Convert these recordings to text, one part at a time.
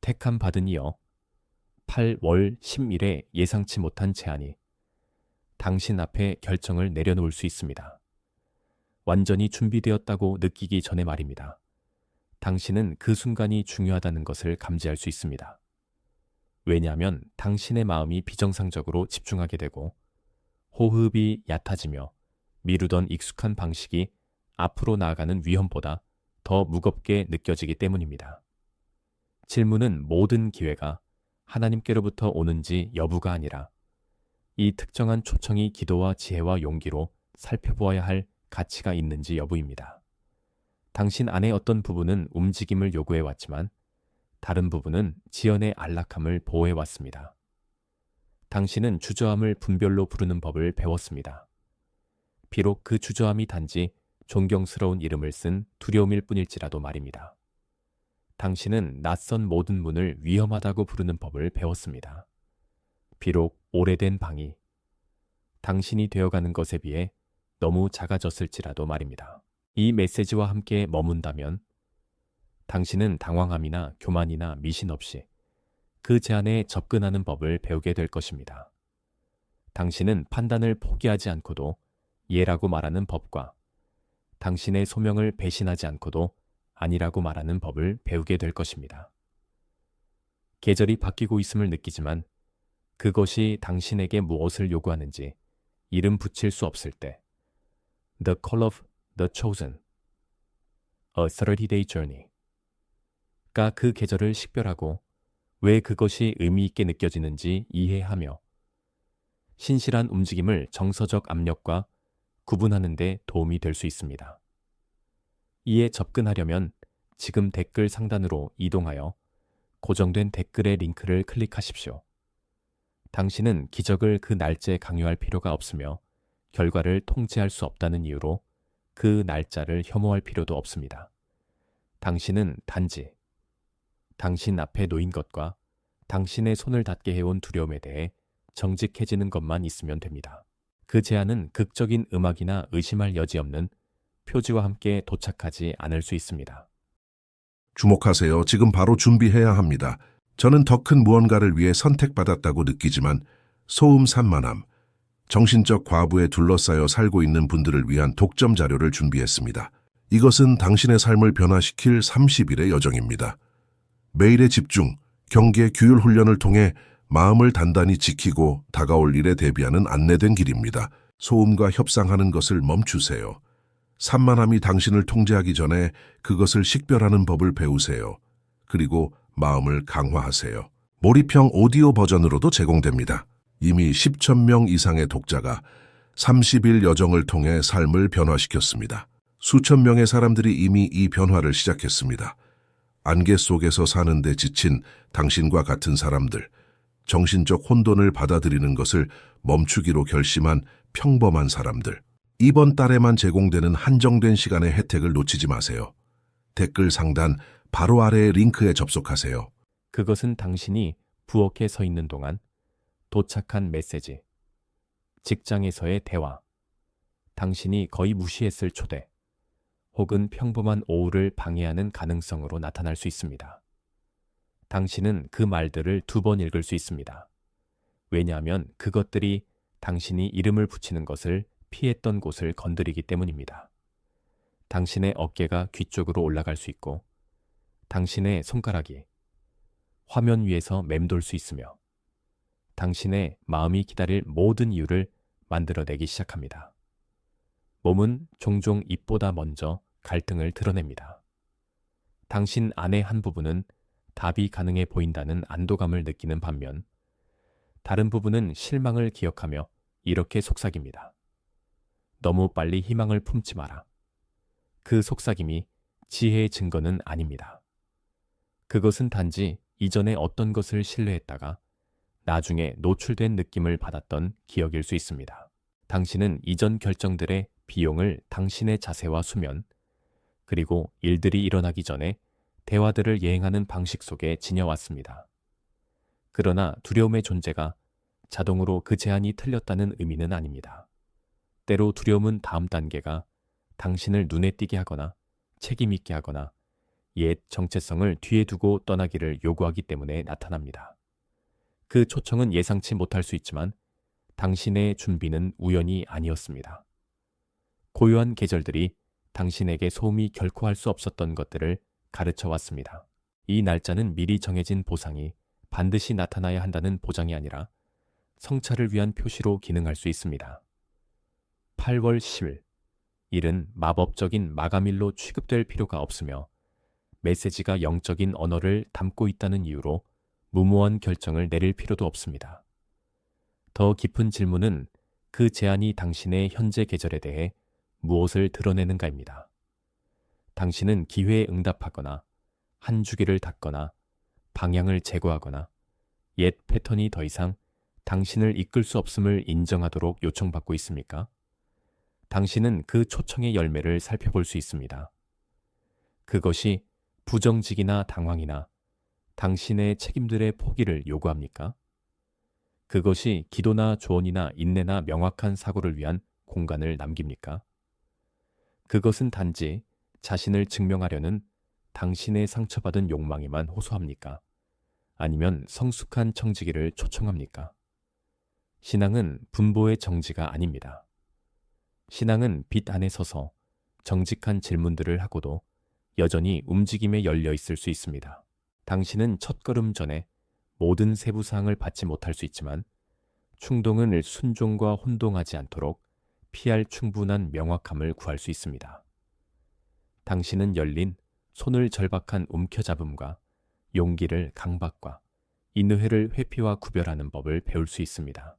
택함 받은 이여 8월 10일에 예상치 못한 제안이 당신 앞에 결정을 내려놓을 수 있습니다. 완전히 준비되었다고 느끼기 전에 말입니다. 당신은 그 순간이 중요하다는 것을 감지할 수 있습니다. 왜냐하면 당신의 마음이 비정상적으로 집중하게 되고 호흡이 얕아지며 미루던 익숙한 방식이 앞으로 나아가는 위험보다 더 무겁게 느껴지기 때문입니다. 질문은 모든 기회가 하나님께로부터 오는지 여부가 아니라 이 특정한 초청이 기도와 지혜와 용기로 살펴보아야 할 가치가 있는지 여부입니다. 당신 안의 어떤 부분은 움직임을 요구해 왔지만 다른 부분은 지연의 안락함을 보호해 왔습니다. 당신은 주저함을 분별로 부르는 법을 배웠습니다. 비록 그 주저함이 단지 존경스러운 이름을 쓴 두려움일 뿐일지라도 말입니다. 당신은 낯선 모든 문을 위험하다고 부르는 법을 배웠습니다. 비록 오래된 방이 당신이 되어가는 것에 비해 너무 작아졌을지라도 말입니다. 이 메시지와 함께 머문다면 당신은 당황함이나 교만이나 미신 없이 그 제안에 접근하는 법을 배우게 될 것입니다. 당신은 판단을 포기하지 않고도 예라고 말하는 법과 당신의 소명을 배신하지 않고도 아니라고 말하는 법을 배우게 될 것입니다. 계절이 바뀌고 있음을 느끼지만 그것이 당신에게 무엇을 요구하는지 이름 붙일 수 없을 때 The Call of the Chosen, A 30-day Journey가 그 계절을 식별하고 왜 그것이 의미 있게 느껴지는지 이해하며 신실한 움직임을 정서적 압력과 구분하는 데 도움이 될 수 있습니다. 이에 접근하려면 지금 댓글 상단으로 이동하여 고정된 댓글의 링크를 클릭하십시오. 당신은 기적을 그 날짜에 강요할 필요가 없으며 결과를 통제할 수 없다는 이유로 그 날짜를 혐오할 필요도 없습니다. 당신은 단지 당신 앞에 놓인 것과 당신의 손을 닿게 해온 두려움에 대해 정직해지는 것만 있으면 됩니다. 그 제안은 극적인 음악이나 의심할 여지 없는 표지와 함께 도착하지 않을 수 있습니다. 주목하세요. 지금 바로 준비해야 합니다. 저는 더 큰 무언가를 위해 선택받았다고 느끼지만 소음 산만함, 정신적 과부에 둘러싸여 살고 있는 분들을 위한 독점 자료를 준비했습니다. 이것은 당신의 삶을 변화시킬 30일의 여정입니다. 매일의 집중, 경계, 규율 훈련을 통해 마음을 단단히 지키고 다가올 일에 대비하는 안내된 길입니다. 소음과 협상하는 것을 멈추세요. 산만함이 당신을 통제하기 전에 그것을 식별하는 법을 배우세요. 그리고 마음을 강화하세요. 몰입형 오디오 버전으로도 제공됩니다. 이미 10,000명 이상의 독자가 30일 여정을 통해 삶을 변화시켰습니다. 수천 명의 사람들이 이미 이 변화를 시작했습니다. 안개 속에서 사는데 지친 당신과 같은 사람들, 정신적 혼돈을 받아들이는 것을 멈추기로 결심한 평범한 사람들. 이번 달에만 제공되는 한정된 시간의 혜택을 놓치지 마세요. 댓글 상단 바로 아래의 링크에 접속하세요. 그것은 당신이 부엌에 서 있는 동안 도착한 메시지, 직장에서의 대화, 당신이 거의 무시했을 초대, 혹은 평범한 오후를 방해하는 가능성으로 나타날 수 있습니다. 당신은 그 말들을 2번 읽을 수 있습니다. 왜냐하면 그것들이 당신이 이름을 붙이는 것을 피했던 곳을 건드리기 때문입니다. 당신의 어깨가 귀 쪽으로 올라갈 수 있고 당신의 손가락이 화면 위에서 맴돌 수 있으며 당신의 마음이 기다릴 모든 이유를 만들어내기 시작합니다. 몸은 종종 입보다 먼저 갈등을 드러냅니다. 당신 안의 한 부분은 답이 가능해 보인다는 안도감을 느끼는 반면 다른 부분은 실망을 기억하며 이렇게 속삭입니다. 너무 빨리 희망을 품지 마라. 그 속삭임이 지혜의 증거는 아닙니다. 그것은 단지 이전에 어떤 것을 신뢰했다가 나중에 노출된 느낌을 받았던 기억일 수 있습니다. 당신은 이전 결정들의 비용을 당신의 자세와 수면, 그리고 일들이 일어나기 전에 대화들을 예행하는 방식 속에 지녀왔습니다. 그러나 두려움의 존재가 자동으로 그 제안이 틀렸다는 의미는 아닙니다. 때로 두려움은 다음 단계가 당신을 눈에 띄게 하거나 책임 있게 하거나 옛 정체성을 뒤에 두고 떠나기를 요구하기 때문에 나타납니다. 그 초청은 예상치 못할 수 있지만 당신의 준비는 우연이 아니었습니다. 고요한 계절들이 당신에게 소음이 결코 할 수 없었던 것들을 가르쳐 왔습니다. 이 날짜는 미리 정해진 보상이 반드시 나타나야 한다는 보장이 아니라 성찰을 위한 표시로 기능할 수 있습니다. 8월 10일, 일은 마법적인 마감일로 취급될 필요가 없으며 메시지가 영적인 언어를 담고 있다는 이유로 무모한 결정을 내릴 필요도 없습니다. 더 깊은 질문은 그 제안이 당신의 현재 계절에 대해 무엇을 드러내는가입니다. 당신은 기회에 응답하거나 한 주기를 닫거나 방향을 제거하거나 옛 패턴이 더 이상 당신을 이끌 수 없음을 인정하도록 요청받고 있습니까? 당신은 그 초청의 열매를 살펴볼 수 있습니다. 그것이 부정직이나 당황이나 당신의 책임들의 포기를 요구합니까? 그것이 기도나 조언이나 인내나 명확한 사고를 위한 공간을 남깁니까? 그것은 단지 자신을 증명하려는 당신의 상처받은 욕망에만 호소합니까? 아니면 성숙한 청지기를 초청합니까? 신앙은 분보의 정지가 아닙니다. 신앙은 빛 안에 서서 정직한 질문들을 하고도 여전히 움직임에 열려 있을 수 있습니다. 당신은 첫걸음 전에 모든 세부사항을 받지 못할 수 있지만 충동은 순종과 혼동하지 않도록 피할 충분한 명확함을 구할 수 있습니다. 당신은 열린 손을 절박한 움켜잡음과 용기를 강박과 인의회를 회피와 구별하는 법을 배울 수 있습니다.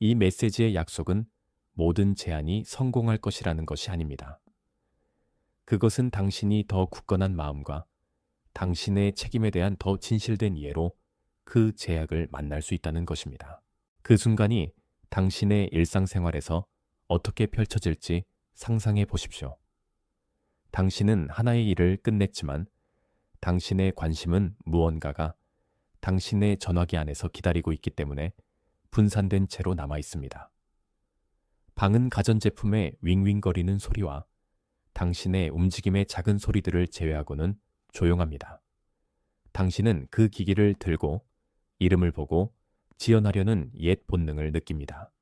이 메시지의 약속은 모든 제안이 성공할 것이라는 것이 아닙니다. 그것은 당신이 더 굳건한 마음과 당신의 책임에 대한 더 진실된 이해로 그 제약을 만날 수 있다는 것입니다. 그 순간이 당신의 일상생활에서 어떻게 펼쳐질지 상상해 보십시오. 당신은 하나의 일을 끝냈지만 당신의 관심은 무언가가 당신의 전화기 안에서 기다리고 있기 때문에 분산된 채로 남아 있습니다. 방은 가전제품의 윙윙거리는 소리와 당신의 움직임의 작은 소리들을 제외하고는 조용합니다. 당신은 그 기기를 들고 이름을 보고 지어나려는 옛 본능을 느낍니다.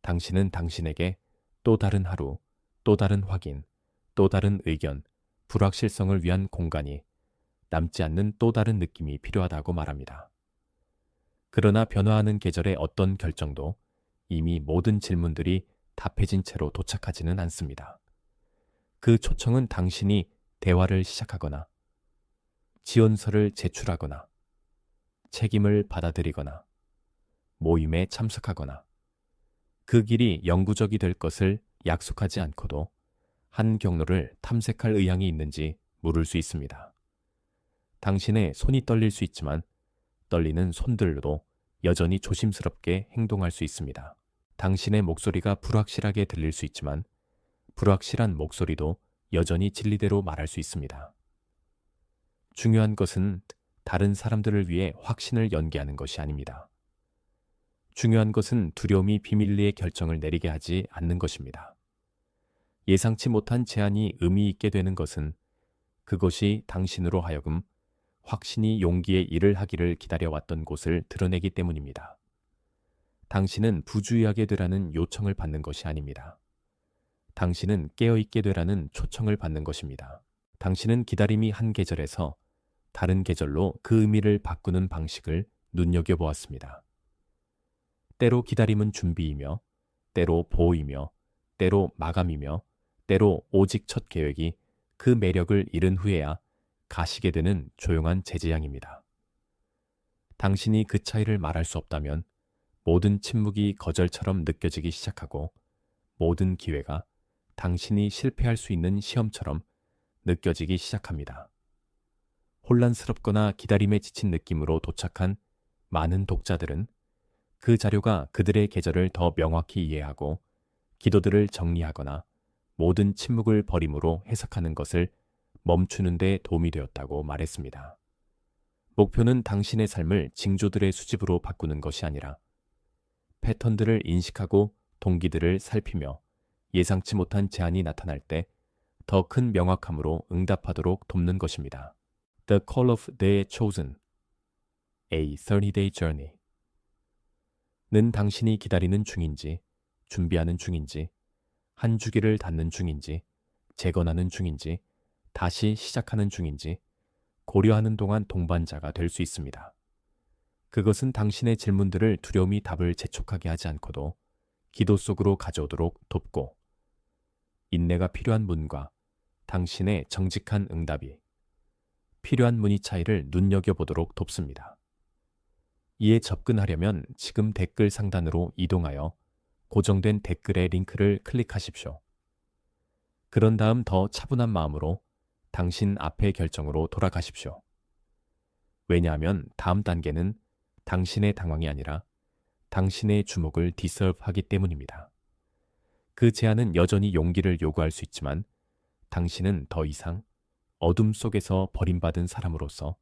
당신은 당신에게 또 다른 하루, 또 다른 확인, 또 다른 의견, 불확실성을 위한 공간이 남지 않는 또 다른 느낌이 필요하다고 말합니다. 그러나 변화하는 계절의 어떤 결정도 이미 모든 질문들이 답해진 채로 도착하지는 않습니다. 그 초청은 당신이 대화를 시작하거나 지원서를 제출하거나 책임을 받아들이거나 모임에 참석하거나 그 길이 영구적이 될 것을 약속하지 않고도 한 경로를 탐색할 의향이 있는지 물을 수 있습니다. 당신의 손이 떨릴 수 있지만 떨리는 손들로도 여전히 조심스럽게 행동할 수 있습니다. 당신의 목소리가 불확실하게 들릴 수 있지만 불확실한 목소리도 여전히 진리대로 말할 수 있습니다. 중요한 것은 다른 사람들을 위해 확신을 연기하는 것이 아닙니다. 중요한 것은 두려움이 비밀리에 결정을 내리게 하지 않는 것입니다. 예상치 못한 제안이 의미 있게 되는 것은 그것이 당신으로 하여금 확신이 용기의 일을 하기를 기다려왔던 곳을 드러내기 때문입니다. 당신은 부주의하게 되라는 요청을 받는 것이 아닙니다. 당신은 깨어있게 되라는 초청을 받는 것입니다. 당신은 기다림이 한 계절에서 다른 계절로 그 의미를 바꾸는 방식을 눈여겨보았습니다. 때로 기다림은 준비이며, 때로 보호이며, 때로 마감이며, 때로 오직 첫 계획이 그 매력을 잃은 후에야 가시게 되는 조용한 제재양입니다. 당신이 그 차이를 말할 수 없다면 모든 침묵이 거절처럼 느껴지기 시작하고 모든 기회가 당신이 실패할 수 있는 시험처럼 느껴지기 시작합니다. 혼란스럽거나 기다림에 지친 느낌으로 도착한 많은 독자들은 그 자료가 그들의 계절을 더 명확히 이해하고 기도들을 정리하거나 모든 침묵을 버림으로 해석하는 것을 멈추는 데 도움이 되었다고 말했습니다. 목표는 당신의 삶을 징조들의 수집으로 바꾸는 것이 아니라 패턴들을 인식하고 동기들을 살피며 예상치 못한 제안이 나타날 때 더 큰 명확함으로 응답하도록 돕는 것입니다. The Call of the Chosen, A 30-Day Journey. 는 당신이 기다리는 중인지, 준비하는 중인지, 한 주기를 닫는 중인지, 재건하는 중인지, 다시 시작하는 중인지 고려하는 동안 동반자가 될 수 있습니다. 그것은 당신의 질문들을 두려움이 답을 재촉하게 하지 않고도 기도 속으로 가져오도록 돕고, 인내가 필요한 문과 당신의 정직한 응답이 필요한 문의 차이를 눈여겨보도록 돕습니다. 이에 접근하려면 지금 댓글 상단으로 이동하여 고정된 댓글의 링크를 클릭하십시오. 그런 다음 더 차분한 마음으로 당신 앞의 결정으로 돌아가십시오. 왜냐하면 다음 단계는 당신의 당황이 아니라 당신의 주목을 디서브하기 때문입니다. 그 제안은 여전히 용기를 요구할 수 있지만 당신은 더 이상 어둠 속에서 버림받은 사람으로서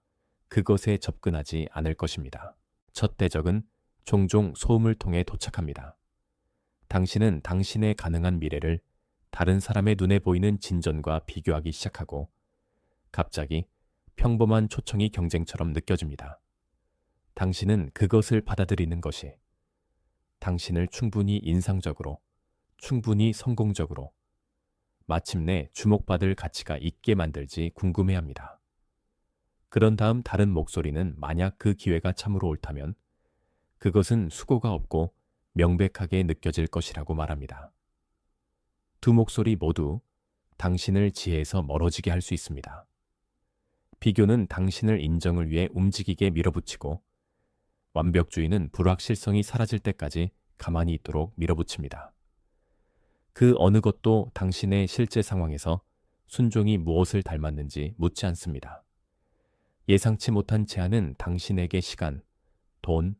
그것에 접근하지 않을 것입니다. 첫 대적은 종종 소음을 통해 도착합니다. 당신은 당신의 가능한 미래를 다른 사람의 눈에 보이는 진전과 비교하기 시작하고 갑자기 평범한 초청이 경쟁처럼 느껴집니다. 당신은 그것을 받아들이는 것이 당신을 충분히 인상적으로, 충분히 성공적으로, 마침내 주목받을 가치가 있게 만들지 궁금해합니다. 그런 다음 다른 목소리는 만약 그 기회가 참으로 옳다면 그것은 수고가 없고 명백하게 느껴질 것이라고 말합니다. 두 목소리 모두 당신을 지혜에서 멀어지게 할 수 있습니다. 비교는 당신을 인정을 위해 움직이게 밀어붙이고 완벽주의는 불확실성이 사라질 때까지 가만히 있도록 밀어붙입니다. 그 어느 것도 당신의 실제 상황에서 순종이 무엇을 닮았는지 묻지 않습니다. 예상치 못한 제안은 당신에게 시간, 돈,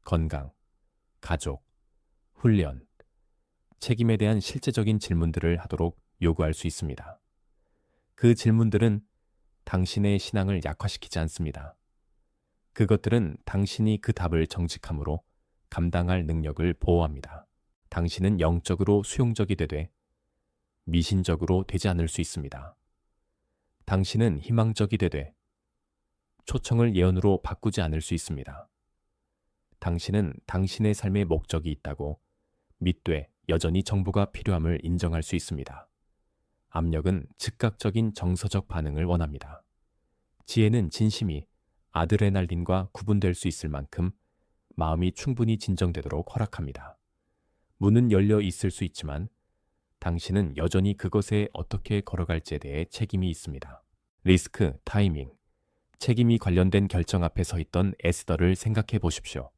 건강, 가족, 훈련, 책임에 대한 실제적인 질문들을 하도록 요구할 수 있습니다. 그 질문들은 당신의 신앙을 약화시키지 않습니다. 그것들은 당신이 그 답을 정직함으로 감당할 능력을 보호합니다. 당신은 영적으로 수용적이 되되 미신적으로 되지 않을 수 있습니다. 당신은 희망적이 되되 초청을 예언으로 바꾸지 않을 수 있습니다. 당신은 당신의 삶의 목적이 있다고 믿되 여전히 정보가 필요함을 인정할 수 있습니다. 압력은 즉각적인 정서적 반응을 원합니다. 지혜는 진심이 아드레날린과 구분될 수 있을 만큼 마음이 충분히 진정되도록 허락합니다. 문은 열려 있을 수 있지만 당신은 여전히 그것에 어떻게 걸어갈지에 대해 책임이 있습니다. 리스크, 타이밍, 책임이 관련된 결정 앞에 서 있던 에스더를 생각해 보십시오.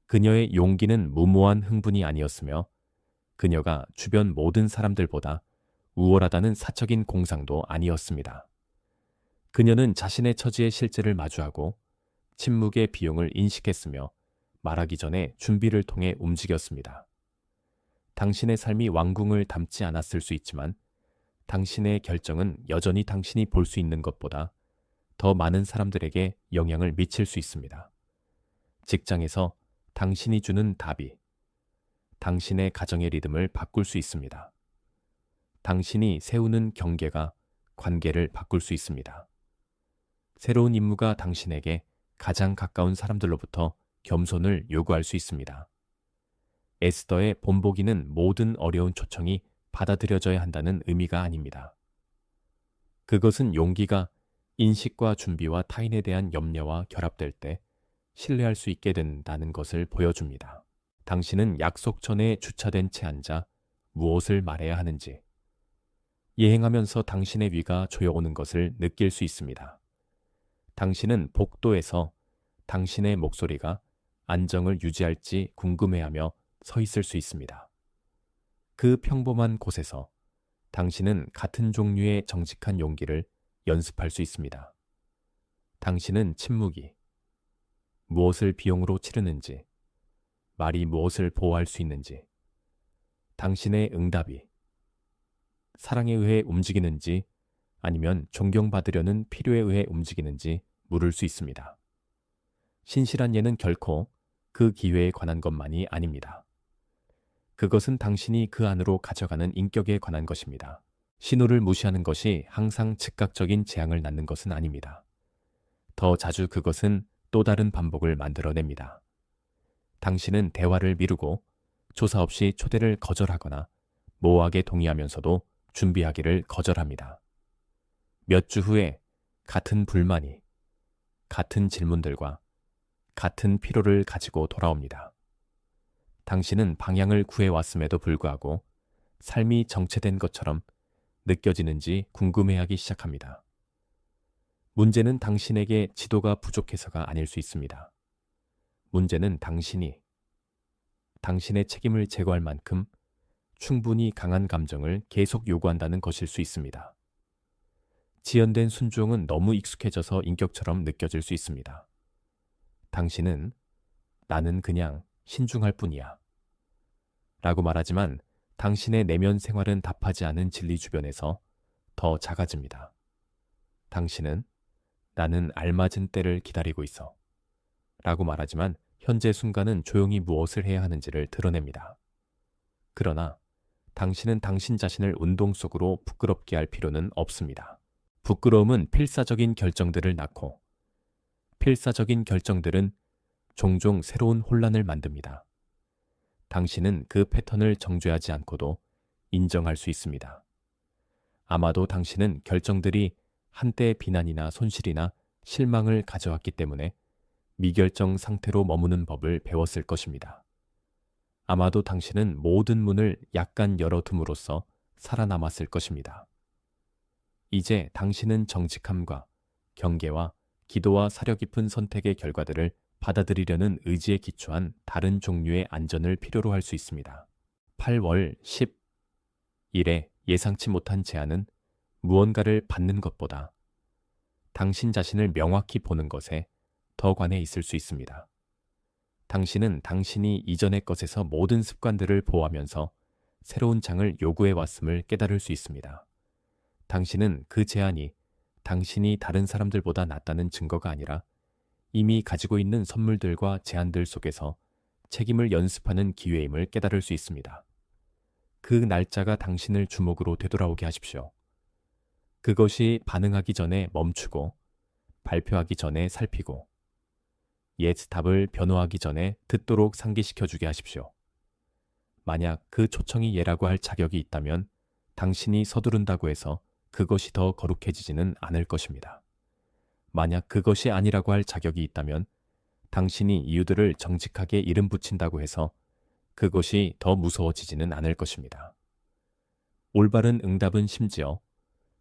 그녀의 용기는 무모한 흥분이 아니었으며 그녀가 주변 모든 사람들보다 우월하다는 사적인 공상도 아니었습니다. 그녀는 자신의 처지의 실제를 마주하고 침묵의 비용을 인식했으며 말하기 전에 준비를 통해 움직였습니다. 당신의 삶이 왕궁을 닮지 않았을 수 있지만 당신의 결정은 여전히 당신이 볼 수 있는 것보다 더 많은 사람들에게 영향을 미칠 수 있습니다. 직장에서 당신이 주는 답이 당신의 가정의 리듬을 바꿀 수 있습니다. 당신이 세우는 경계가 관계를 바꿀 수 있습니다. 새로운 임무가 당신에게 가장 가까운 사람들로부터 겸손을 요구할 수 있습니다. 에스더의 본보기는 모든 어려운 초청이 받아들여져야 한다는 의미가 아닙니다. 그것은 용기가 인식과 준비와 타인에 대한 염려와 결합될 때 신뢰할 수 있게 된다는 것을 보여줍니다. 당신은 약속전에 주차된 채 앉아 무엇을 말해야 하는지, 예행하면서 당신의 위가 조여오는 것을 느낄 수 있습니다. 당신은 복도에서 당신의 목소리가 안정을 유지할지 궁금해하며 서 있을 수 있습니다. 그 평범한 곳에서 당신은 같은 종류의 정직한 용기를 연습할 수 있습니다. 당신은 침묵이 무엇을 비용으로 치르는지, 말이 무엇을 보호할 수 있는지, 당신의 응답이 사랑에 의해 움직이는지 아니면 존경받으려는 필요에 의해 움직이는지 물을 수 있습니다. 신실한 예는 결코 그 기회에 관한 것만이 아닙니다. 그것은 당신이 그 안으로 가져가는 인격에 관한 것입니다. 신호를 무시하는 것이 항상 즉각적인 재앙을 낳는 것은 아닙니다. 더 자주 그것은 또 다른 반복을 만들어냅니다. 당신은 대화를 미루고 조사 없이 초대를 거절하거나 모호하게 동의하면서도 준비하기를 거절합니다. 몇 주 후에 같은 불만이, 같은 질문들과 같은 피로를 가지고 돌아옵니다. 당신은 방향을 구해왔음에도 불구하고 삶이 정체된 것처럼 느껴지는지 궁금해하기 시작합니다. 문제는 당신에게 지도가 부족해서가 아닐 수 있습니다. 문제는 당신이 당신의 책임을 제거할 만큼 충분히 강한 감정을 계속 요구한다는 것일 수 있습니다. 지연된 순종은 너무 익숙해져서 인격처럼 느껴질 수 있습니다. 당신은 나는 그냥 신중할 뿐이야 라고 말하지만 당신의 내면 생활은 답하지 않은 진리 주변에서 더 작아집니다. 당신은 나는 알맞은 때를 기다리고 있어 라고 말하지만 현재 순간은 조용히 무엇을 해야 하는지를 드러냅니다. 그러나 당신은 당신 자신을 운동 속으로 부끄럽게 할 필요는 없습니다. 부끄러움은 필사적인 결정들을 낳고 필사적인 결정들은 종종 새로운 혼란을 만듭니다. 당신은 그 패턴을 정죄하지 않고도 인정할 수 있습니다. 아마도 당신은 결정들이 한때의 비난이나 손실이나 실망을 가져왔기 때문에 미결정 상태로 머무는 법을 배웠을 것입니다. 아마도 당신은 모든 문을 약간 열어둠으로써 살아남았을 것입니다. 이제 당신은 정직함과 경계와 기도와 사려 깊은 선택의 결과들을 받아들이려는 의지에 기초한 다른 종류의 안전을 필요로 할 수 있습니다. 8월 10일에 예상치 못한 제안은 무언가를 받는 것보다 당신 자신을 명확히 보는 것에 더 관해 있을 수 있습니다. 당신은 당신이 이전의 것에서 모든 습관들을 보호하면서 새로운 장을 요구해 왔음을 깨달을 수 있습니다. 당신은 그 제안이 당신이 다른 사람들보다 낫다는 증거가 아니라 이미 가지고 있는 선물들과 제안들 속에서 책임을 연습하는 기회임을 깨달을 수 있습니다. 그 날짜가 당신을 주목으로 되돌아오게 하십시오. 그것이 반응하기 전에 멈추고 발표하기 전에 살피고 옛 답을 변호하기 전에 듣도록 상기시켜주게 하십시오. 만약 그 초청이 예라고 할 자격이 있다면 당신이 서두른다고 해서 그것이 더 거룩해지지는 않을 것입니다. 만약 그것이 아니라고 할 자격이 있다면 당신이 이유들을 정직하게 이름 붙인다고 해서 그것이 더 무서워지지는 않을 것입니다. 올바른 응답은 심지어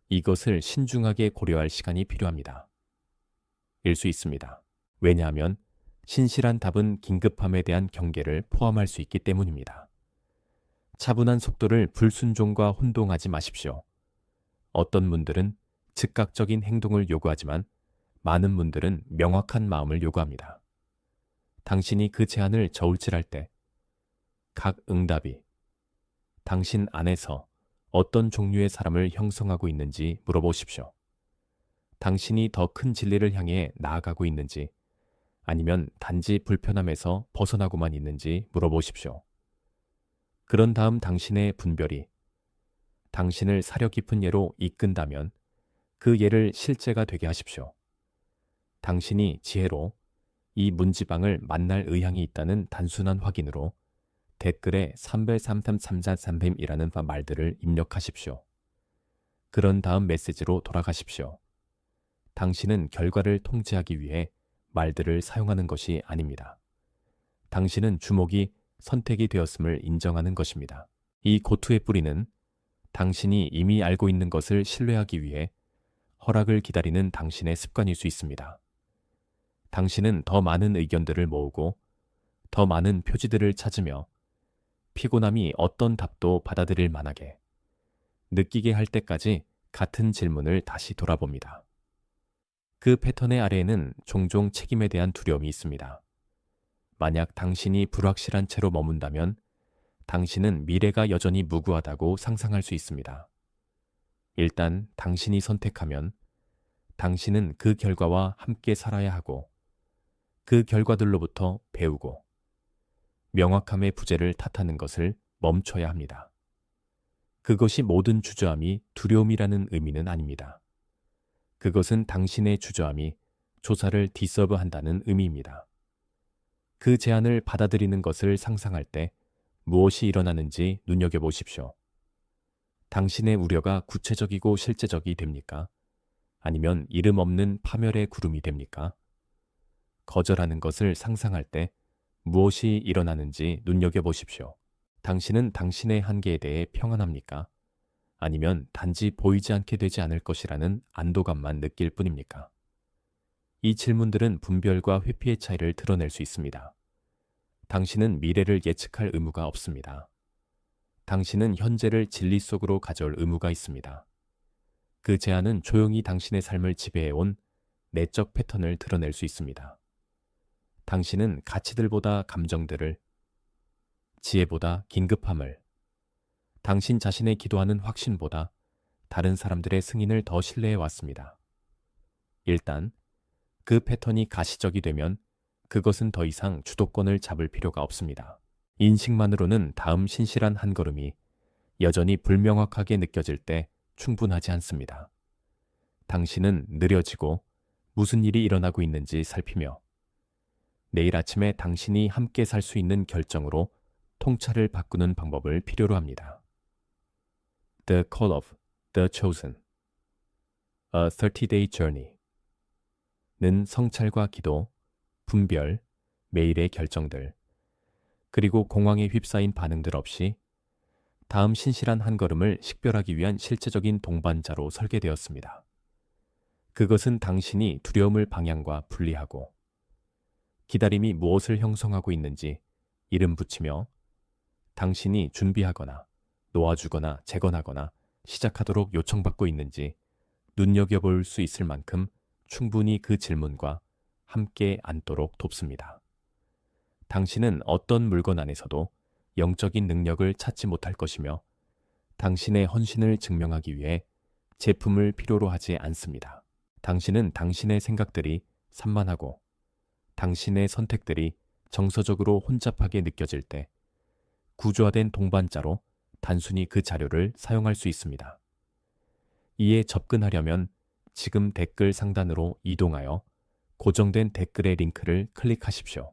이것을 신중하게 고려할 시간이 필요합니다. 일 수 있습니다. 왜냐하면 신실한 답은 긴급함에 대한 경계를 포함할 수 있기 때문입니다. 차분한 속도를 불순종과 혼동하지 마십시오. 어떤 분들은 즉각적인 행동을 요구하지만 많은 분들은 명확한 마음을 요구합니다. 당신이 그 제안을 저울질할 때 각 응답이 당신 안에서 어떤 종류의 사람을 형성하고 있는지 물어보십시오. 당신이 더 큰 진리를 향해 나아가고 있는지 아니면 단지 불편함에서 벗어나고만 있는지 물어보십시오. 그런 다음 당신의 분별이 당신을 사려 깊은 예로 이끈다면 그 예를 실제가 되게 하십시오. 당신이 지혜로 이 문지방을 만날 의향이 있다는 단순한 확인으로 댓글에 33333이라는 말들을 입력하십시오. 그런 다음 메시지로 돌아가십시오. 당신은 결과를 통제하기 위해 말들을 사용하는 것이 아닙니다. 당신은 주목이 선택이 되었음을 인정하는 것입니다. 이 고투의 뿌리는 당신이 이미 알고 있는 것을 신뢰하기 위해 허락을 기다리는 당신의 습관일 수 있습니다. 당신은 더 많은 의견들을 모으고 더 많은 표지들을 찾으며 피곤함이 어떤 답도 받아들일 만하게 느끼게 할 때까지 같은 질문을 다시 돌아봅니다. 그 패턴의 아래에는 종종 책임에 대한 두려움이 있습니다. 만약 당신이 불확실한 채로 머문다면 당신은 미래가 여전히 무구하다고 상상할 수 있습니다. 일단 당신이 선택하면 당신은 그 결과와 함께 살아야 하고 그 결과들로부터 배우고 명확함의 부재를 탓하는 것을 멈춰야 합니다. 그것이 모든 주저함이 두려움이라는 의미는 아닙니다. 그것은 당신의 주저함이 조사를 디서브한다는 의미입니다. 그 제안을 받아들이는 것을 상상할 때 무엇이 일어나는지 눈여겨보십시오. 당신의 우려가 구체적이고 실제적이 됩니까? 아니면 이름 없는 파멸의 구름이 됩니까? 거절하는 것을 상상할 때 무엇이 일어나는지 눈여겨보십시오. 당신은 당신의 한계에 대해 평안합니까? 아니면 단지 보이지 않게 되지 않을 것이라는 안도감만 느낄 뿐입니까? 이 질문들은 분별과 회피의 차이를 드러낼 수 있습니다. 당신은 미래를 예측할 의무가 없습니다. 당신은 현재를 진리 속으로 가져올 의무가 있습니다. 그 제안은 조용히 당신의 삶을 지배해온 내적 패턴을 드러낼 수 있습니다. 당신은 가치들보다 감정들을, 지혜보다 긴급함을, 당신 자신의 기도하는 확신보다 다른 사람들의 승인을 더 신뢰해 왔습니다. 일단 그 패턴이 가시적이 되면 그것은 더 이상 주도권을 잡을 필요가 없습니다. 인식만으로는 다음 신실한 한 걸음이 여전히 불명확하게 느껴질 때 충분하지 않습니다. 당신은 느려지고 무슨 일이 일어나고 있는지 살피며 내일 아침에 당신이 함께 살 수 있는 결정으로 통찰을 바꾸는 방법을 필요로 합니다. The Call of the Chosen, A 30-Day Journey 는 성찰과 기도, 분별, 매일의 결정들, 그리고 공황에 휩싸인 반응들 없이 다음 신실한 한 걸음을 식별하기 위한 실제적인 동반자로 설계되었습니다. 그것은 당신이 두려움을 방향과 분리하고 기다림이 무엇을 형성하고 있는지 이름 붙이며 당신이 준비하거나 놓아주거나 재건하거나 시작하도록 요청받고 있는지 눈여겨볼 수 있을 만큼 충분히 그 질문과 함께 앉도록 돕습니다. 당신은 어떤 물건 안에서도 영적인 능력을 찾지 못할 것이며 당신의 헌신을 증명하기 위해 제품을 필요로 하지 않습니다. 당신은 당신의 생각들이 산만하고 당신의 선택들이 정서적으로 혼잡하게 느껴질 때 구조화된 동반자로 단순히 그 자료를 사용할 수 있습니다. 이에 접근하려면 지금 댓글 상단으로 이동하여 고정된 댓글의 링크를 클릭하십시오.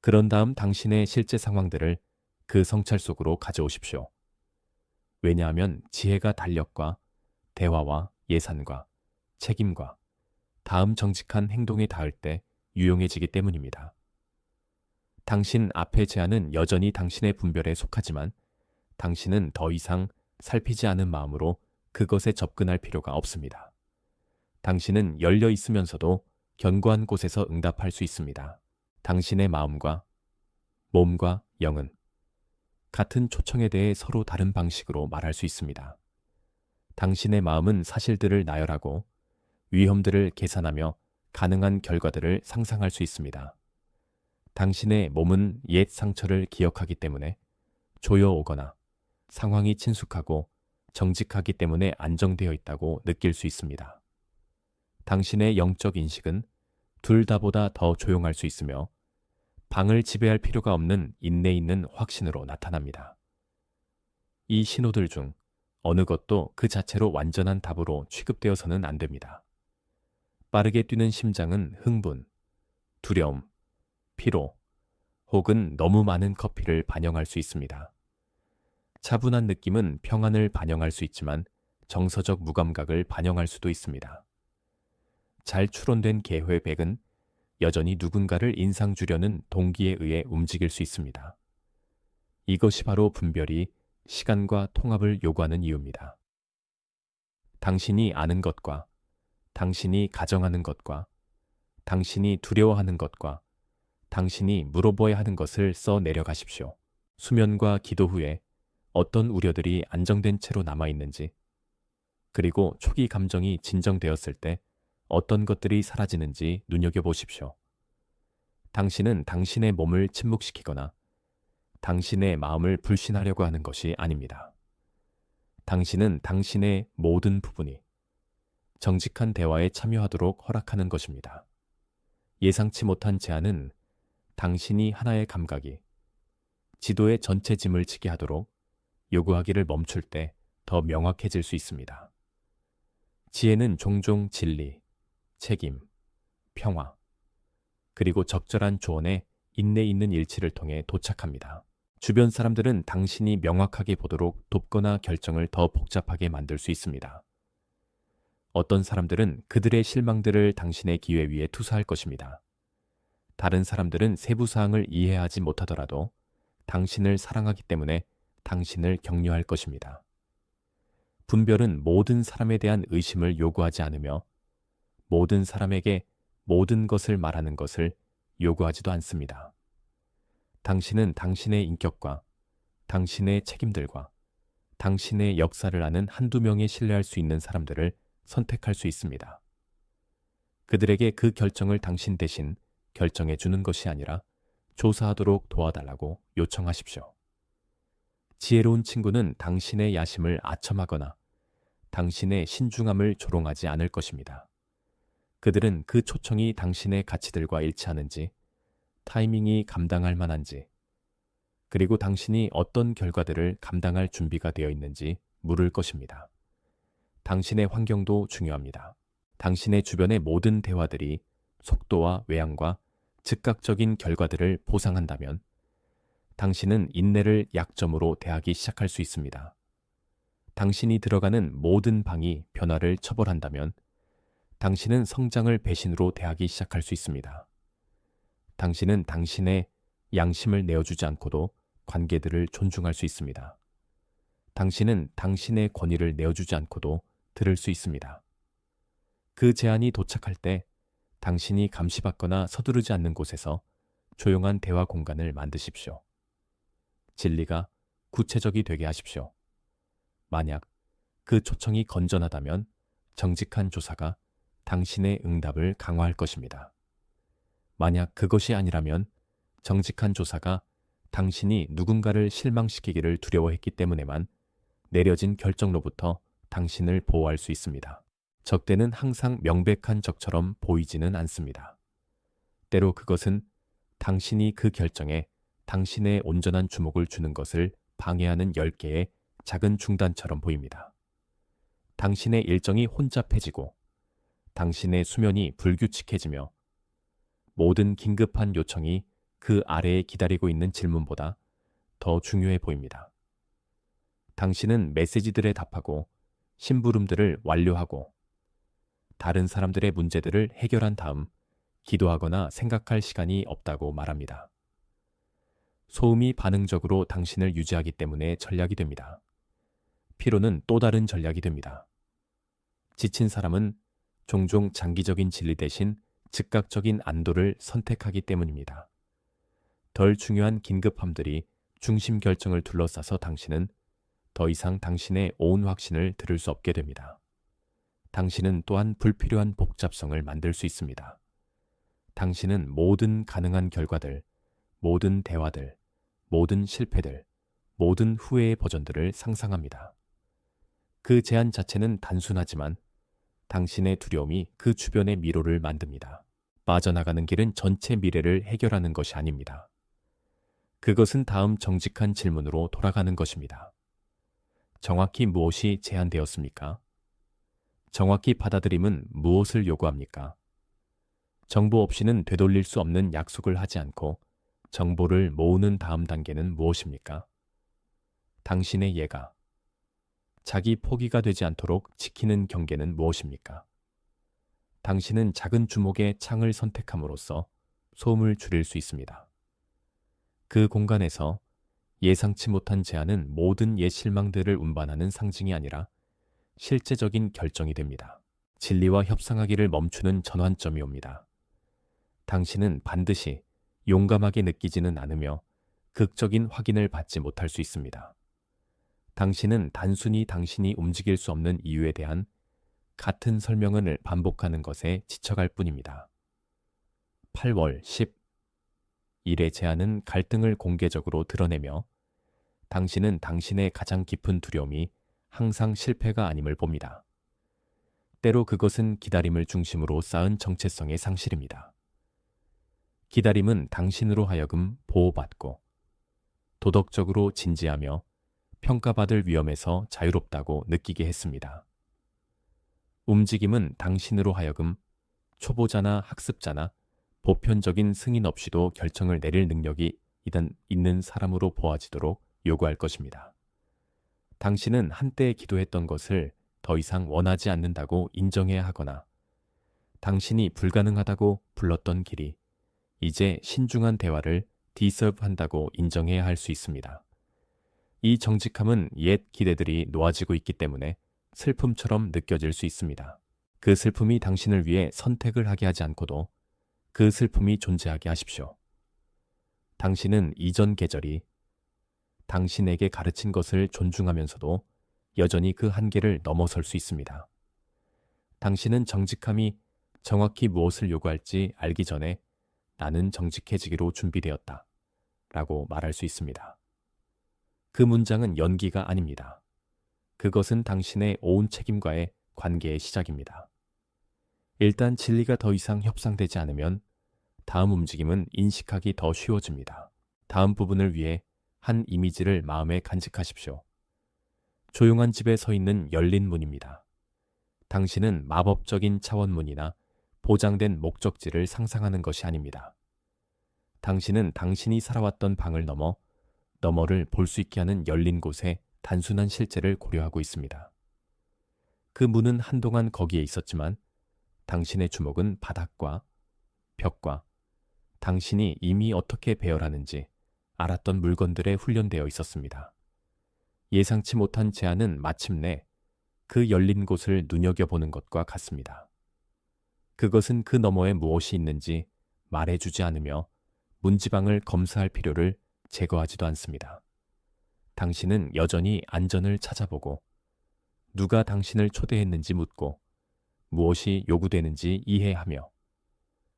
그런 다음 당신의 실제 상황들을 그 성찰 속으로 가져오십시오. 왜냐하면 지혜가 달력과 대화와 예산과 책임과 다음 정직한 행동에 닿을 때 유용해지기 때문입니다. 당신 앞의 제안은 여전히 당신의 분별에 속하지만 당신은 더 이상 살피지 않은 마음으로 그것에 접근할 필요가 없습니다. 당신은 열려 있으면서도 견고한 곳에서 응답할 수 있습니다. 당신의 마음과 몸과 영은 같은 초청에 대해 서로 다른 방식으로 말할 수 있습니다. 당신의 마음은 사실들을 나열하고 위험들을 계산하며 가능한 결과들을 상상할 수 있습니다. 당신의 몸은 옛 상처를 기억하기 때문에 조여오거나 상황이 친숙하고 정직하기 때문에 안정되어 있다고 느낄 수 있습니다. 당신의 영적 인식은 둘 다보다 더 조용할 수 있으며 방을 지배할 필요가 없는 인내 있는 확신으로 나타납니다. 이 신호들 중 어느 것도 그 자체로 완전한 답으로 취급되어서는 안 됩니다. 빠르게 뛰는 심장은 흥분, 두려움, 피로, 혹은 너무 많은 커피를 반영할 수 있습니다. 차분한 느낌은 평안을 반영할 수 있지만 정서적 무감각을 반영할 수도 있습니다. 잘 추론된 계획은 여전히 누군가를 인상 주려는 동기에 의해 움직일 수 있습니다. 이것이 바로 분별이 시간과 통합을 요구하는 이유입니다. 당신이 아는 것과 당신이 가정하는 것과 당신이 두려워하는 것과 당신이 물어보아야 하는 것을 써 내려가십시오. 수면과 기도 후에 어떤 우려들이 안정된 채로 남아있는지, 그리고 초기 감정이 진정되었을 때 어떤 것들이 사라지는지 눈여겨보십시오. 당신은 당신의 몸을 침묵시키거나 당신의 마음을 불신하려고 하는 것이 아닙니다. 당신은 당신의 모든 부분이 정직한 대화에 참여하도록 허락하는 것입니다. 예상치 못한 제안은 당신이 하나의 감각이 지도의 전체 짐을 지게 하도록 요구하기를 멈출 때 더 명확해질 수 있습니다. 지혜는 종종 진리, 책임, 평화, 그리고 적절한 조언에 인내 있는 일치를 통해 도착합니다. 주변 사람들은 당신이 명확하게 보도록 돕거나 결정을 더 복잡하게 만들 수 있습니다. 어떤 사람들은 그들의 실망들을 당신의 기회 위에 투사할 것입니다. 다른 사람들은 세부 사항을 이해하지 못하더라도 당신을 사랑하기 때문에 당신을 격려할 것입니다. 분별은 모든 사람에 대한 의심을 요구하지 않으며 모든 사람에게 모든 것을 말하는 것을 요구하지도 않습니다. 당신은 당신의 인격과 당신의 책임들과 당신의 역사를 아는 한두 명에 신뢰할 수 있는 사람들을 선택할 수 있습니다. 그들에게 그 결정을 당신 대신 결정해 주는 것이 아니라 조사하도록 도와달라고 요청하십시오. 지혜로운 친구는 당신의 야심을 아첨하거나 당신의 신중함을 조롱하지 않을 것입니다. 그들은 그 초청이 당신의 가치들과 일치하는지, 타이밍이 감당할 만한지, 그리고 당신이 어떤 결과들을 감당할 준비가 되어 있는지 물을 것입니다. 당신의 환경도 중요합니다. 당신의 주변의 모든 대화들이 속도와 외향과 즉각적인 결과들을 보상한다면 당신은 인내를 약점으로 대하기 시작할 수 있습니다. 당신이 들어가는 모든 방이 변화를 처벌한다면 당신은 성장을 배신으로 대하기 시작할 수 있습니다. 당신은 당신의 양심을 내어주지 않고도 관계들을 존중할 수 있습니다. 당신은 당신의 권위를 내어주지 않고도 들을 수 있습니다. 그 제안이 도착할 때 당신이 감시받거나 서두르지 않는 곳에서 조용한 대화 공간을 만드십시오. 진리가 구체적이 되게 하십시오. 만약 그 초청이 건전하다면 정직한 조사가 당신의 응답을 강화할 것입니다. 만약 그것이 아니라면 정직한 조사가 당신이 누군가를 실망시키기를 두려워했기 때문에만 내려진 결정로부터 당신을 보호할 수 있습니다. 적대는 항상 명백한 적처럼 보이지는 않습니다. 때로 그것은 당신이 그 결정에 당신의 온전한 주목을 주는 것을 방해하는 10개의 작은 중단처럼 보입니다. 당신의 일정이 혼잡해지고 당신의 수면이 불규칙해지며 모든 긴급한 요청이 그 아래에 기다리고 있는 질문보다 더 중요해 보입니다. 당신은 메시지들에 답하고 심부름들을 완료하고 다른 사람들의 문제들을 해결한 다음 기도하거나 생각할 시간이 없다고 말합니다. 소음이 반응적으로 당신을 유지하기 때문에 전략이 됩니다. 피로는 또 다른 전략이 됩니다. 지친 사람은 종종 장기적인 진리 대신 즉각적인 안도를 선택하기 때문입니다. 덜 중요한 긴급함들이 중심 결정을 둘러싸서 당신은 더 이상 당신의 온 확신을 들을 수 없게 됩니다. 당신은 또한 불필요한 복잡성을 만들 수 있습니다. 당신은 모든 가능한 결과들, 모든 대화들, 모든 실패들, 모든 후회의 버전들을 상상합니다. 그 제안 자체는 단순하지만 당신의 두려움이 그 주변의 미로를 만듭니다. 빠져나가는 길은 전체 미래를 해결하는 것이 아닙니다. 그것은 다음 정직한 질문으로 돌아가는 것입니다. 정확히 무엇이 제안되었습니까? 정확히 받아들임은 무엇을 요구합니까? 정보 없이는 되돌릴 수 없는 약속을 하지 않고 정보를 모으는 다음 단계는 무엇입니까? 당신의 예가. 자기 포기가 되지 않도록 지키는 경계는 무엇입니까? 당신은 작은 주목의 창을 선택함으로써 소음을 줄일 수 있습니다. 그 공간에서 예상치 못한 제안은 모든 옛 실망들을 운반하는 상징이 아니라 실제적인 결정이 됩니다. 진리와 협상하기를 멈추는 전환점이 옵니다. 당신은 반드시 용감하게 느끼지는 않으며 극적인 확인을 받지 못할 수 있습니다. 당신은 단순히 당신이 움직일 수 없는 이유에 대한 같은 설명을 반복하는 것에 지쳐갈 뿐입니다. 8월 10. 일의 제안은 갈등을 공개적으로 드러내며 당신은 당신의 가장 깊은 두려움이 항상 실패가 아님을 봅니다. 때로 그것은 기다림을 중심으로 쌓은 정체성의 상실입니다. 기다림은 당신으로 하여금 보호받고 도덕적으로 진지하며 평가받을 위험에서 자유롭다고 느끼게 했습니다. 움직임은 당신으로 하여금 초보자나 학습자나 보편적인 승인 없이도 결정을 내릴 능력이 있는 사람으로 보아지도록 요구할 것입니다. 당신은 한때 기도했던 것을 더 이상 원하지 않는다고 인정해야 하거나 당신이 불가능하다고 불렀던 길이 이제 신중한 대화를 디서브한다고 인정해야 할 수 있습니다. 이 정직함은 옛 기대들이 놓아지고 있기 때문에 슬픔처럼 느껴질 수 있습니다. 그 슬픔이 당신을 위해 선택을 하게 하지 않고도 그 슬픔이 존재하게 하십시오. 당신은 이전 계절이 당신에게 가르친 것을 존중하면서도 여전히 그 한계를 넘어설 수 있습니다. 당신은 정직함이 정확히 무엇을 요구할지 알기 전에 나는 정직해지기로 준비되었다 라고 말할 수 있습니다. 그 문장은 연기가 아닙니다. 그것은 당신의 온 책임과의 관계의 시작입니다. 일단 진리가 더 이상 협상되지 않으면 다음 움직임은 인식하기 더 쉬워집니다. 다음 부분을 위해 한 이미지를 마음에 간직하십시오. 조용한 집에 서 있는 열린 문입니다. 당신은 마법적인 차원문이나 보장된 목적지를 상상하는 것이 아닙니다. 당신은 당신이 살아왔던 방을 넘어 너머를 볼 수 있게 하는 열린 곳에 단순한 실제를 고려하고 있습니다. 그 문은 한동안 거기에 있었지만 당신의 주목은 바닥과 벽과 당신이 이미 어떻게 배열하는지 알았던 물건들에 훈련되어 있었습니다. 예상치 못한 제안은 마침내 그 열린 곳을 눈여겨보는 것과 같습니다. 그것은 그 너머에 무엇이 있는지 말해주지 않으며 문지방을 검사할 필요를 제거하지도 않습니다. 당신은 여전히 안전을 찾아보고 누가 당신을 초대했는지 묻고 무엇이 요구되는지 이해하며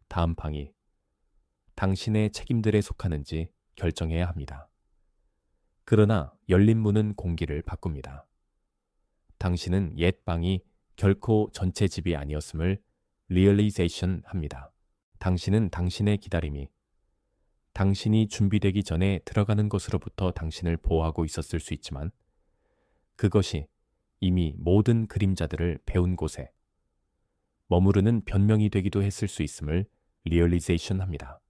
다음 방이 당신의 책임들에 속하는지 결정해야 합니다. 그러나 열린 문은 공기를 바꿉니다. 당신은 옛 방이 결코 전체 집이 아니었음을 리얼리제이션 합니다. 당신은 당신의 기다림이 당신이 준비되기 전에 들어가는 것으로부터 당신을 보호하고 있었을 수 있지만 그것이 이미 모든 그림자들을 배운 곳에 머무르는 변명이 되기도 했을 수 있음을 리얼리제이션 합니다.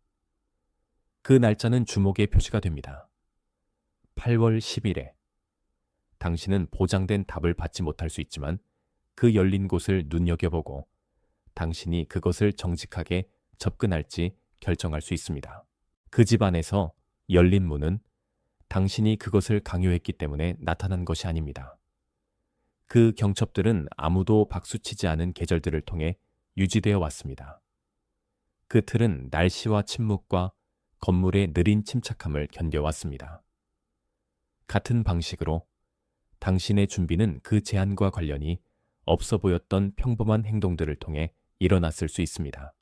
그 날짜는 주목의 표시가 됩니다. 8월 10일에 당신은 보장된 답을 받지 못할 수 있지만 그 열린 곳을 눈여겨보고 당신이 그것을 정직하게 접근할지 결정할 수 있습니다. 그 집 안에서 열린 문은 당신이 그것을 강요했기 때문에 나타난 것이 아닙니다. 그 경첩들은 아무도 박수치지 않은 계절들을 통해 유지되어 왔습니다. 그 틀은 날씨와 침묵과 건물의 느린 침착함을 견뎌왔습니다. 같은 방식으로 당신의 준비는 그 제안과 관련이 없어 보였던 평범한 행동들을 통해 일어났을 수 있습니다.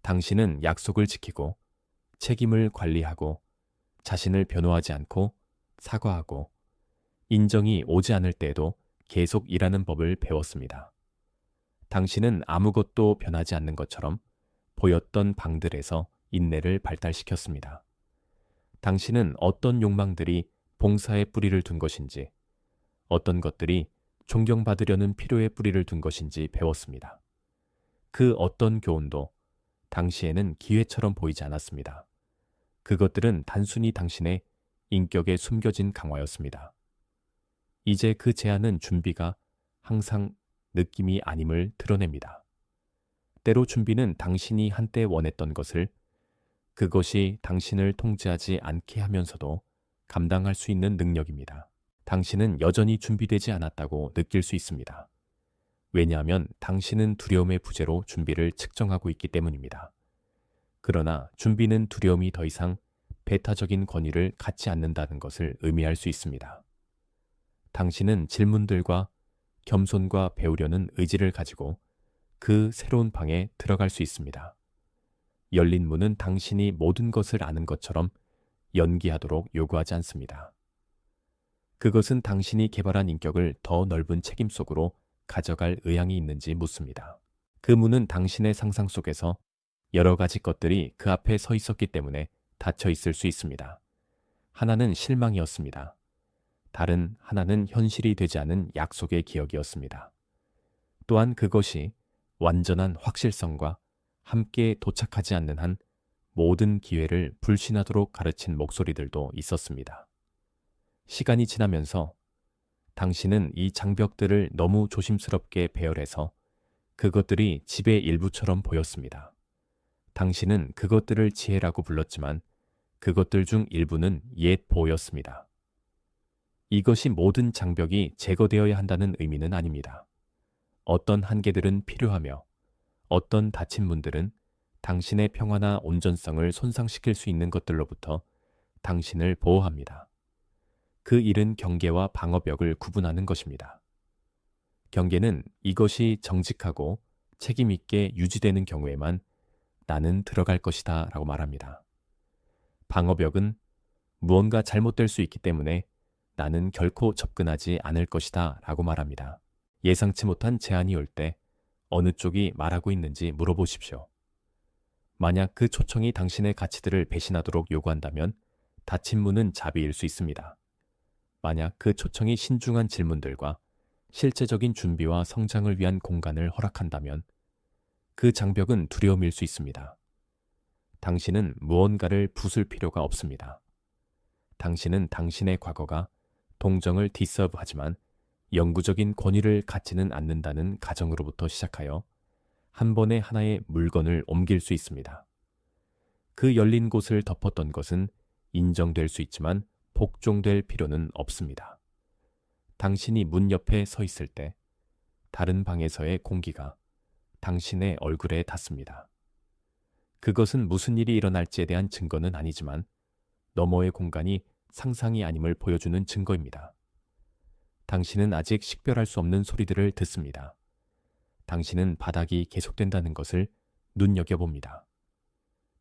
당신은 약속을 지키고 책임을 관리하고 자신을 변호하지 않고 사과하고 인정이 오지 않을 때에도 계속 일하는 법을 배웠습니다. 당신은 아무것도 변하지 않는 것처럼 보였던 방들에서 인내를 발달시켰습니다. 당신은 어떤 욕망들이 봉사의 뿌리를 둔 것인지, 어떤 것들이 존경받으려는 필요의 뿌리를 둔 것인지 배웠습니다. 그 어떤 교훈도 당시에는 기회처럼 보이지 않았습니다. 그것들은 단순히 당신의 인격에 숨겨진 강화였습니다. 이제 그 제안은 준비가 항상 느낌이 아님을 드러냅니다. 때로 준비는 당신이 한때 원했던 것을 그것이 당신을 통제하지 않게 하면서도 감당할 수 있는 능력입니다. 당신은 여전히 준비되지 않았다고 느낄 수 있습니다. 왜냐하면 당신은 두려움의 부재로 준비를 측정하고 있기 때문입니다. 그러나 준비는 두려움이 더 이상 배타적인 권위를 갖지 않는다는 것을 의미할 수 있습니다. 당신은 질문들과 겸손과 배우려는 의지를 가지고 그 새로운 방에 들어갈 수 있습니다. 열린 문은 당신이 모든 것을 아는 것처럼 연기하도록 요구하지 않습니다. 그것은 당신이 개발한 인격을 더 넓은 책임 속으로 가져갈 의향이 있는지 묻습니다. 그 문은 당신의 상상 속에서 여러 가지 것들이 그 앞에 서 있었기 때문에 닫혀 있을 수 있습니다. 하나는 실망이었습니다. 다른 하나는 현실이 되지 않은 약속의 기억이었습니다. 또한 그것이 완전한 확실성과 함께 도착하지 않는 한 모든 기회를 불신하도록 가르친 목소리들도 있었습니다. 시간이 지나면서 당신은 이 장벽들을 너무 조심스럽게 배열해서 그것들이 집의 일부처럼 보였습니다. 당신은 그것들을 지혜라고 불렀지만 그것들 중 일부는 옛 보였습니다. 이것이 모든 장벽이 제거되어야 한다는 의미는 아닙니다. 어떤 한계들은 필요하며 어떤 닫힌 문들은 당신의 평화나 온전성을 손상시킬 수 있는 것들로부터 당신을 보호합니다. 그 일은 경계와 방어벽을 구분하는 것입니다. 경계는 이것이 정직하고 책임 있게 유지되는 경우에만 나는 들어갈 것이다 라고 말합니다. 방어벽은 무언가 잘못될 수 있기 때문에 나는 결코 접근하지 않을 것이다 라고 말합니다. 예상치 못한 제안이 올 때 어느 쪽이 말하고 있는지 물어보십시오. 만약 그 초청이 당신의 가치들을 배신하도록 요구한다면 닫힌 문은 자비일 수 있습니다. 만약 그 초청이 신중한 질문들과 실제적인 준비와 성장을 위한 공간을 허락한다면 그 장벽은 두려움일 수 있습니다. 당신은 무언가를 부술 필요가 없습니다. 당신은 당신의 과거가 동정을 디서브하지만 영구적인 권위를 갖지는 않는다는 가정으로부터 시작하여 한 번에 하나의 물건을 옮길 수 있습니다. 그 열린 곳을 덮었던 것은 인정될 수 있지만 복종될 필요는 없습니다. 당신이 문 옆에 서 있을 때 다른 방에서의 공기가 당신의 얼굴에 닿습니다. 그것은 무슨 일이 일어날지에 대한 증거는 아니지만 너머의 공간이 상상이 아님을 보여주는 증거입니다. 당신은 아직 식별할 수 없는 소리들을 듣습니다. 당신은 바닥이 계속된다는 것을 눈여겨봅니다.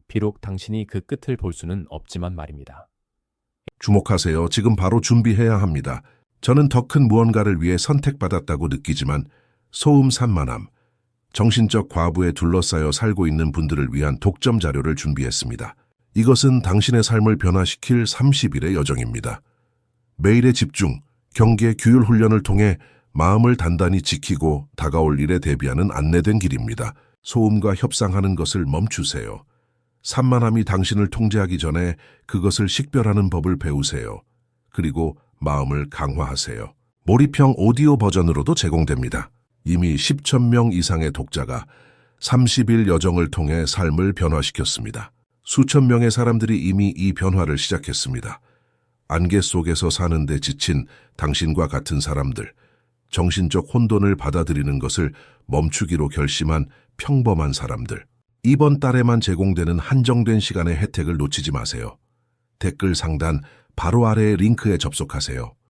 비록 당신이 그 끝을 볼 수는 없지만 말입니다. 주목하세요. 지금 바로 준비해야 합니다. 저는 더 큰 무언가를 위해 선택받았다고 느끼지만 소음 산만함, 정신적 과부에 둘러싸여 살고 있는 분들을 위한 독점 자료를 준비했습니다. 이것은 당신의 삶을 변화시킬 30일의 여정입니다. 매일의 집중, 경계, 규율 훈련을 통해 마음을 단단히 지키고 다가올 일에 대비하는 안내된 길입니다. 소음과 협상하는 것을 멈추세요. 산만함이 당신을 통제하기 전에 그것을 식별하는 법을 배우세요. 그리고 마음을 강화하세요. 몰입형 오디오 버전으로도 제공됩니다. 이미 10,000명 이상의 독자가 30일 여정을 통해 삶을 변화시켰습니다. 수천 명의 사람들이 이미 이 변화를 시작했습니다. 안개 속에서 사는데 지친 당신과 같은 사람들, 정신적 혼돈을 받아들이는 것을 멈추기로 결심한 평범한 사람들. 이번 달에만 제공되는 한정된 시간의 혜택을 놓치지 마세요. 댓글 상단 바로 아래의 링크에 접속하세요.